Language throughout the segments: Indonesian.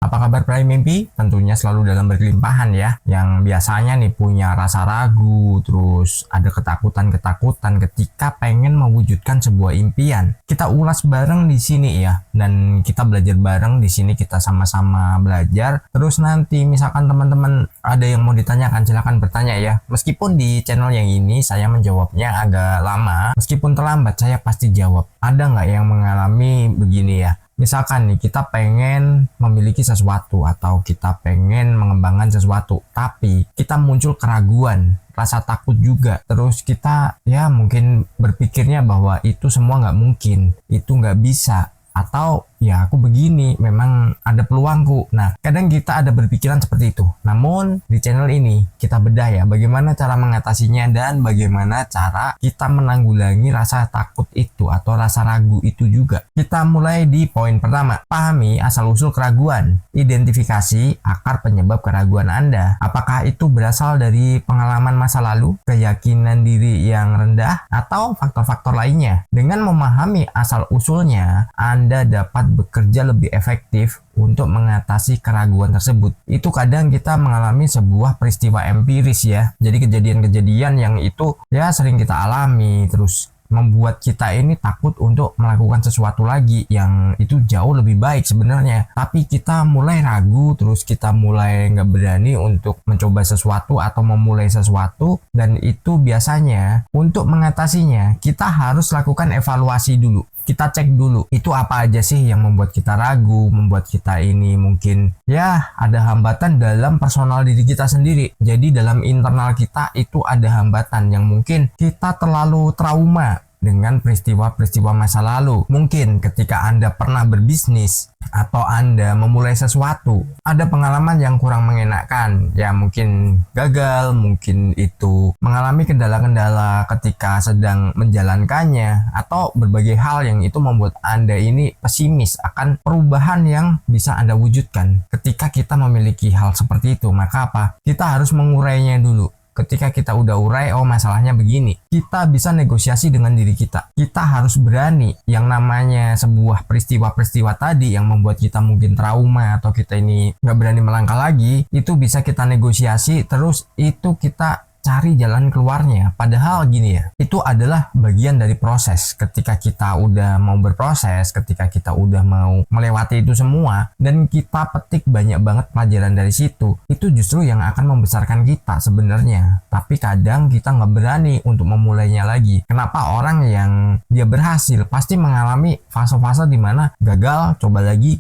Apa kabar peraih mimpi? Tentunya selalu dalam berkelimpahan ya. Yang biasanya nih punya rasa ragu, terus ada ketakutan-ketakutan ketika pengen mewujudkan sebuah impian. Kita ulas bareng di sini ya, dan kita belajar bareng di sini, kita sama-sama belajar. Terus nanti misalkan teman-teman ada yang mau ditanyakan, silahkan bertanya ya. Meskipun di channel yang ini saya menjawabnya agak lama, meskipun terlambat saya pasti jawab. Ada nggak yang mengalami begini ya? Misalkan nih kita pengen memiliki sesuatu atau kita pengen mengembangkan sesuatu, tapi kita muncul keraguan, rasa takut juga. Terus kita ya mungkin berpikirnya bahwa itu semua nggak mungkin, itu nggak bisa. Atau ya aku begini, memang ada peluangku. Nah, kadang kita ada berpikiran seperti itu. Namun di channel ini kita bedah ya bagaimana cara mengatasinya dan bagaimana cara kita menanggulangi rasa takut itu atau rasa ragu itu juga. Kita mulai di poin pertama. Pahami asal-usul keraguan. Identifikasi akar penyebab keraguan Anda. Apakah itu berasal dari pengalaman masa lalu, keyakinan diri yang rendah, atau faktor-faktor lainnya? Dengan memahami asal-usulnya, Anda dapat bekerja lebih efektif untuk mengatasi keraguan tersebut. Itu kadang kita mengalami sebuah peristiwa empiris ya. Jadi kejadian-kejadian yang itu ya sering kita alami, terus membuat kita ini takut untuk melakukan sesuatu lagi yang itu jauh lebih baik sebenarnya. Tapi kita mulai ragu, terus kita mulai nggak berani untuk mencoba sesuatu atau memulai sesuatu. Dan itu biasanya untuk mengatasinya kita harus lakukan evaluasi dulu. Kita cek dulu itu apa aja sih yang membuat kita ragu, membuat kita ini mungkin ya ada hambatan dalam personal diri kita sendiri. Jadi dalam internal kita itu ada hambatan yang mungkin kita terlalu trauma dengan peristiwa-peristiwa masa lalu. Mungkin ketika Anda pernah berbisnis atau Anda memulai sesuatu, ada pengalaman yang kurang mengenakan, ya mungkin gagal, mungkin itu mengalami kendala-kendala ketika sedang menjalankannya, atau berbagai hal yang itu membuat Anda ini pesimis akan perubahan yang bisa Anda wujudkan. Ketika kita memiliki hal seperti itu, maka apa? Kita harus mengurainya dulu. Ketika kita udah urai, oh masalahnya begini, kita bisa negosiasi dengan diri kita. Kita harus berani, yang namanya sebuah peristiwa-peristiwa tadi yang membuat kita mungkin trauma atau kita ini nggak berani melangkah lagi, itu bisa kita negosiasi, terus itu kita cari jalan keluarnya. Padahal gini ya, itu adalah bagian dari proses. Ketika kita udah mau berproses, ketika kita udah mau melewati itu semua, dan kita petik banyak banget pelajaran dari situ, itu justru yang akan membesarkan kita sebenarnya. Tapi kadang kita nggak berani untuk memulainya lagi. Kenapa? Orang yang dia berhasil pasti mengalami fase-fase dimana gagal, coba lagi,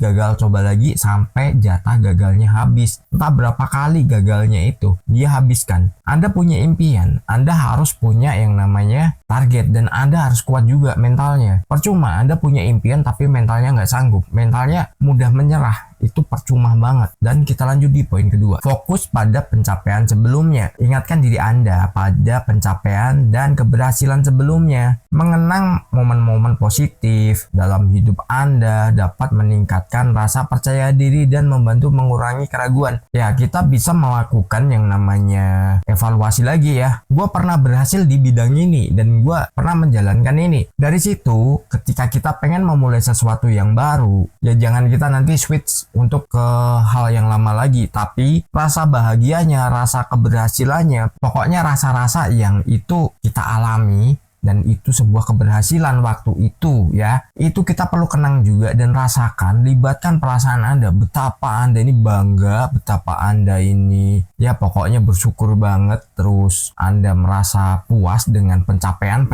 sampai jatah gagalnya habis. Entah berapa kali gagalnya itu dia habiskan. Anda punya impian, Anda harus punya yang namanya target, dan Anda harus kuat juga mentalnya. Percuma Anda punya impian tapi mentalnya nggak sanggup, mentalnya mudah menyerah, itu percuma banget. Dan kita lanjut di poin kedua. Fokus pada pencapaian sebelumnya. Ingatkan diri Anda pada pencapaian dan keberhasilan sebelumnya. Mengenang momen-momen positif dalam hidup Anda dapat meningkatkan rasa percaya diri dan membantu mengurangi keraguan. Ya, kita bisa melakukan yang namanya evaluasi lagi ya. Gue pernah berhasil di bidang ini dan gue pernah menjalankan ini. Dari situ, ketika kita pengen memulai sesuatu yang baru, ya jangan kita nanti switch untuk ke hal yang lama lagi, tapi rasa bahagianya, rasa keberhasilannya, pokoknya rasa-rasa yang itu kita alami dan itu sebuah keberhasilan waktu itu ya, itu kita perlu kenang juga dan rasakan, libatkan perasaan Anda, betapa Anda ini bangga, betapa Anda ini ya pokoknya bersyukur banget, terus Anda merasa puas dengan pencapaian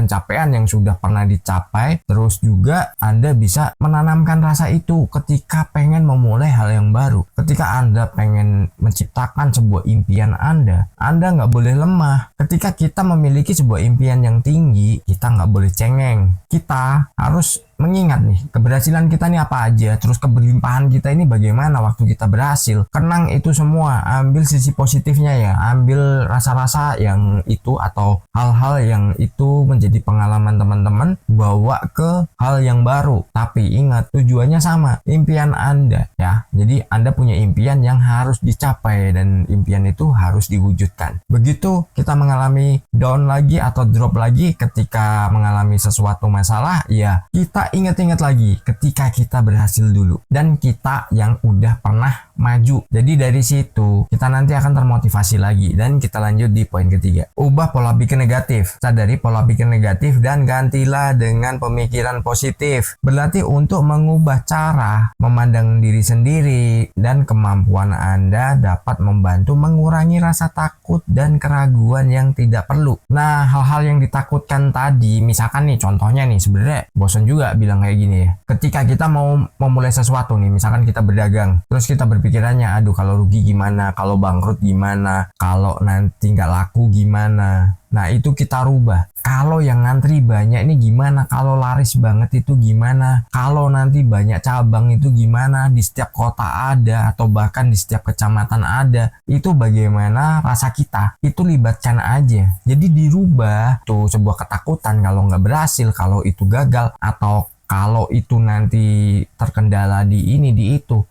yang sudah pernah dicapai. Terus juga Anda bisa menanamkan rasa itu ketika pengen memulai hal yang baru. Ketika Anda pengen menciptakan sebuah impian Anda nggak boleh lemah. Ketika kita memiliki sebuah impian yang tinggi, kita nggak boleh cengeng. Kita harus mengingat nih keberhasilan kita nih apa aja, terus keberlimpahan kita ini bagaimana waktu kita berhasil. Kenang itu semua, ambil sisi positifnya ya, ambil rasa-rasa yang itu atau hal-hal yang itu menjadi pengalaman teman-teman, bawa ke hal yang baru. Tapi ingat tujuannya sama, impian Anda ya. Jadi Anda punya impian yang harus dicapai dan impian itu harus diwujudkan. Begitu kita mengalami down lagi atau drop lagi ketika mengalami sesuatu masalah, ya kita kita ingat-ingat lagi ketika kita berhasil dulu dan kita yang udah pernah maju. Jadi dari situ kita nanti akan termotivasi lagi. Dan kita lanjut di poin ketiga. Ubah pola pikir negatif. Sadari pola pikir negatif dan gantilah dengan pemikiran positif. Berlatih untuk mengubah cara memandang diri sendiri dan kemampuan Anda dapat membantu mengurangi rasa takut dan keraguan yang tidak perlu. Nah, hal-hal yang ditakutkan tadi, misalkan nih contohnya nih, sebenarnya bosan juga bilang kayak gini ya. Ketika kita mau memulai sesuatu nih, misalkan kita berdagang, terus kita berpikirannya, aduh kalau rugi gimana, kalau bangkrut gimana, kalau nanti nggak laku gimana. Nah, itu kita rubah. Kalau yang ngantri banyak ini gimana? Kalau laris banget itu gimana? Kalau nanti banyak cabang itu gimana? Di setiap kota ada atau bahkan di setiap kecamatan ada. Itu bagaimana rasa kita? Itu libatkan aja. Jadi dirubah tuh sebuah ketakutan kalau nggak berhasil, kalau itu gagal, atau kalau itu nanti terkendala di ini, di itu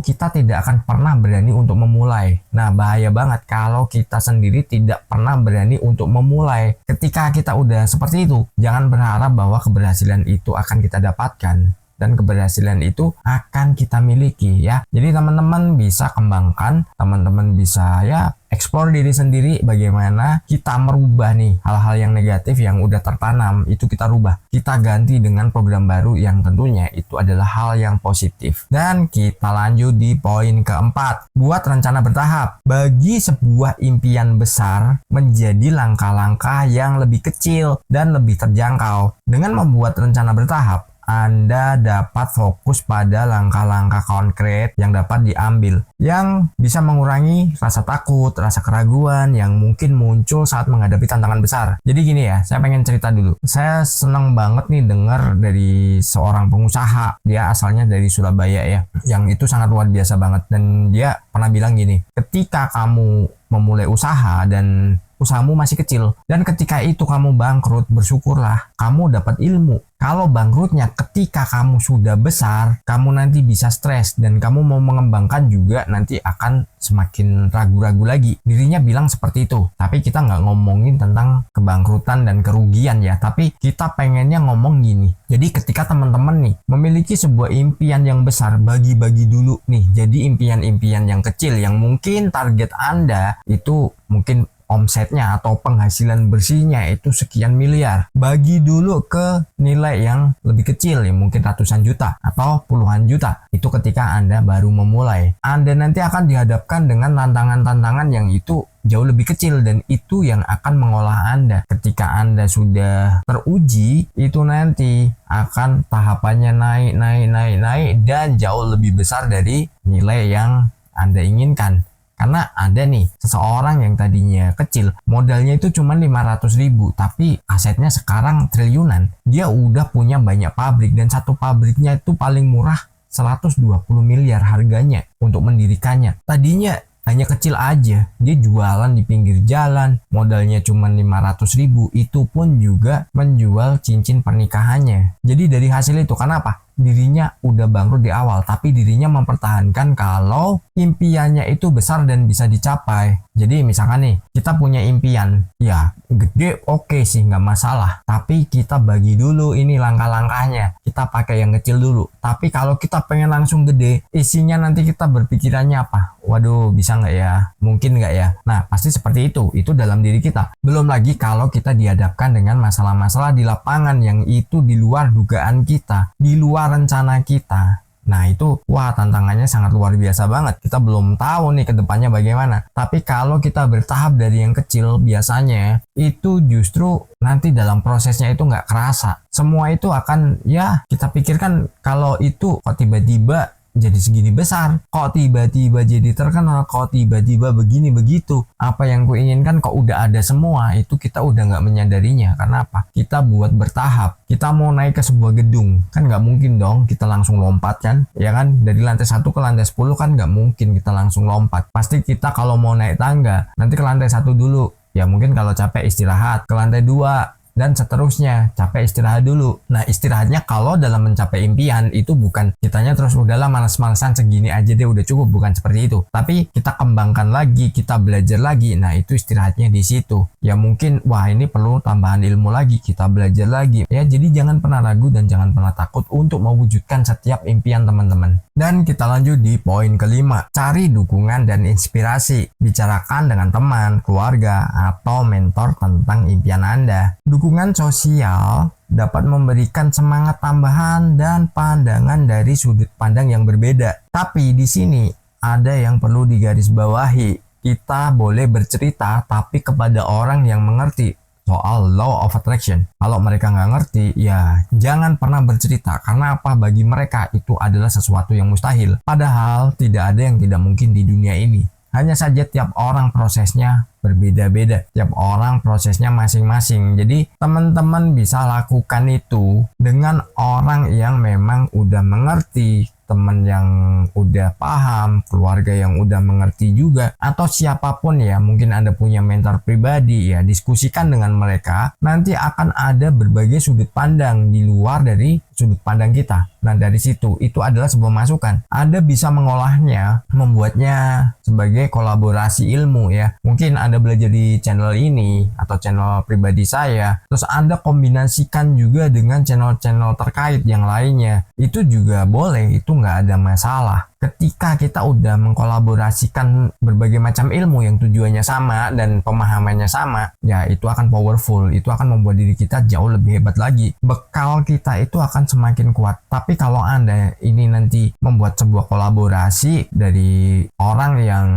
kita tidak akan pernah berani untuk memulai. Nah, bahaya banget kalau kita sendiri tidak pernah berani untuk memulai. Ketika kita udah seperti itu, jangan berharap bahwa keberhasilan itu akan kita dapatkan dan keberhasilan itu akan kita miliki ya. Jadi teman-teman bisa kembangkan, teman-teman bisa ya explore diri sendiri bagaimana kita merubah nih hal-hal yang negatif yang udah tertanam, itu kita rubah. Kita ganti dengan program baru yang tentunya itu adalah hal yang positif. Dan kita lanjut di poin keempat. Buat rencana bertahap. Bagi sebuah impian besar menjadi langkah-langkah yang lebih kecil dan lebih terjangkau. Dengan membuat rencana bertahap, Anda dapat fokus pada langkah-langkah konkret yang dapat diambil, yang bisa mengurangi rasa takut, rasa keraguan yang mungkin muncul saat menghadapi tantangan besar. Jadi gini ya, saya pengen cerita dulu. Saya senang banget nih dengar dari seorang pengusaha. Dia asalnya dari Surabaya ya, yang itu sangat luar biasa banget. Dan dia pernah bilang gini, ketika kamu memulai usaha dan usahamu masih kecil, dan ketika itu kamu bangkrut, bersyukurlah kamu dapat ilmu. Kalau bangkrutnya ketika kamu sudah besar, kamu nanti bisa stres dan kamu mau mengembangkan juga nanti akan semakin ragu-ragu lagi. Dirinya bilang seperti itu. Tapi kita nggak ngomongin tentang kebangkrutan dan kerugian ya, tapi kita pengennya ngomong gini. Jadi ketika teman-teman nih memiliki sebuah impian yang besar, bagi-bagi dulu nih. Jadi impian-impian yang kecil yang mungkin target Anda itu mungkin omsetnya atau penghasilan bersihnya itu sekian miliar. Bagi dulu ke nilai yang lebih kecil ya, mungkin ratusan juta atau puluhan juta. Itu ketika Anda baru memulai. Anda nanti akan dihadapkan dengan tantangan-tantangan yang itu jauh lebih kecil, dan itu yang akan mengolah Anda. Ketika Anda sudah teruji, itu nanti akan tahapannya naik dan jauh lebih besar dari nilai yang Anda inginkan. Karena ada nih seseorang yang tadinya kecil, modalnya itu cuma 500.000, tapi asetnya sekarang triliunan. Dia udah punya banyak pabrik dan satu pabriknya itu paling murah 120 miliar harganya untuk mendirikannya. Tadinya hanya kecil aja, dia jualan di pinggir jalan, modalnya cuma 500.000, itu pun juga menjual cincin pernikahannya. Jadi dari hasil itu, kenapa? Dirinya udah bangkrut di awal, tapi dirinya mempertahankan kalau impiannya itu besar dan bisa dicapai. Jadi misalkan nih, kita punya impian, ya gede oke sih, nggak masalah. Tapi kita bagi dulu ini langkah-langkahnya, kita pakai yang kecil dulu. Tapi kalau kita pengen langsung gede, isinya nanti kita berpikirannya apa? Waduh, bisa nggak ya? Mungkin nggak ya? Nah, pasti seperti itu dalam diri kita. Belum lagi kalau kita dihadapkan dengan masalah-masalah di lapangan yang itu di luar dugaan kita, di luar rencana kita. Nah itu, wah tantangannya sangat luar biasa banget. Kita belum tahu nih ke depannya bagaimana. Tapi kalau kita bertahap dari yang kecil, biasanya itu justru nanti dalam prosesnya itu nggak kerasa. Semua itu akan, ya kita pikirkan kalau itu kok tiba-tiba jadi segini besar, kok tiba-tiba jadi terkenal, kok tiba-tiba begini begitu. Apa yang kuinginkan kok udah ada semua, itu kita udah nggak menyadarinya. Karena apa? Kita buat bertahap. Kita mau naik ke sebuah gedung, kan nggak mungkin dong kita langsung lompat kan? Ya kan? Dari lantai 1 ke lantai 10 kan nggak mungkin kita langsung lompat. Pasti kita kalau mau naik tangga, nanti ke lantai 1 dulu. Ya mungkin kalau capek istirahat, ke lantai 2 dan seterusnya. Capek, istirahat dulu. Nah, istirahatnya kalau dalam mencapai impian itu bukan kitanya terus udahlah malas-malasan segini aja deh udah cukup, bukan seperti itu. Tapi kita kembangkan lagi, kita belajar lagi. Nah, itu istirahatnya di situ. Ya mungkin wah ini perlu tambahan ilmu lagi, kita belajar lagi. Ya, jadi jangan pernah ragu dan jangan pernah takut untuk mewujudkan setiap impian teman-teman. Dan kita lanjut di poin kelima, cari dukungan dan inspirasi. Bicarakan dengan teman, keluarga, atau mentor tentang impian Anda. Dukungan sosial dapat memberikan semangat tambahan dan pandangan dari sudut pandang yang berbeda. Tapi di sini ada yang perlu digarisbawahi. Kita boleh bercerita tapi kepada orang yang mengerti soal law of attraction. Kalau mereka nggak ngerti, ya jangan pernah bercerita. Karena apa? Bagi mereka itu adalah sesuatu yang mustahil. Padahal tidak ada yang tidak mungkin di dunia ini. Hanya saja tiap orang prosesnya berbeda-beda. Tiap orang prosesnya masing-masing. Jadi teman-teman bisa lakukan itu dengan orang yang memang udah mengerti, teman yang udah paham, keluarga yang udah mengerti juga, atau siapapun ya, mungkin Anda punya mentor pribadi ya, diskusikan dengan mereka. Nanti akan ada berbagai sudut pandang di luar dari sudut pandang kita. Nah, dari situ itu adalah sebuah masukan. Anda bisa mengolahnya, membuatnya sebagai kolaborasi ilmu ya. Mungkin Anda belajar di channel ini atau channel pribadi saya, terus Anda kombinasikan juga dengan channel-channel terkait yang lainnya. Itu juga boleh, itu nggak ada masalah. Ketika kita udah mengkolaborasikan berbagai macam ilmu yang tujuannya sama dan pemahamannya sama, ya itu akan powerful, itu akan membuat diri kita jauh lebih hebat lagi. Bekal kita itu akan semakin kuat. Tapi kalau Anda ini nanti membuat sebuah kolaborasi dari orang yang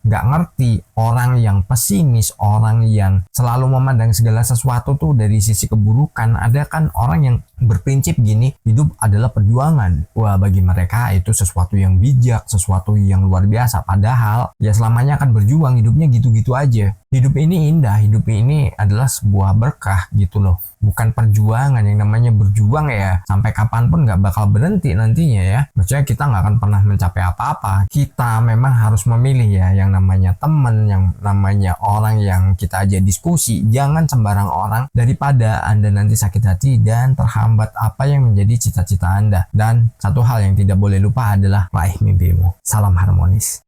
nggak ngerti, orang yang pesimis, orang yang selalu memandang segala sesuatu tuh dari sisi keburukan. Ada kan orang yang berprinsip gini, hidup adalah perjuangan. Wah, bagi mereka itu sesuatu yang bijak, sesuatu yang luar biasa. Padahal ya selamanya akan berjuang, hidupnya gitu-gitu aja. Hidup ini indah, hidup ini adalah sebuah berkah gitu loh. Bukan perjuangan, yang namanya berjuang ya sampai kapanpun nggak bakal berhenti nantinya ya. Maksudnya kita nggak akan pernah mencapai apa-apa. Kita memang harus memilih ya, yang namanya teman, yang namanya orang yang kita ajak diskusi. Jangan sembarang orang, daripada Anda nanti sakit hati dan terhambat apa yang menjadi cita-cita Anda. Dan satu hal yang tidak boleh lupa adalah raih mimpimu. Salam harmonis.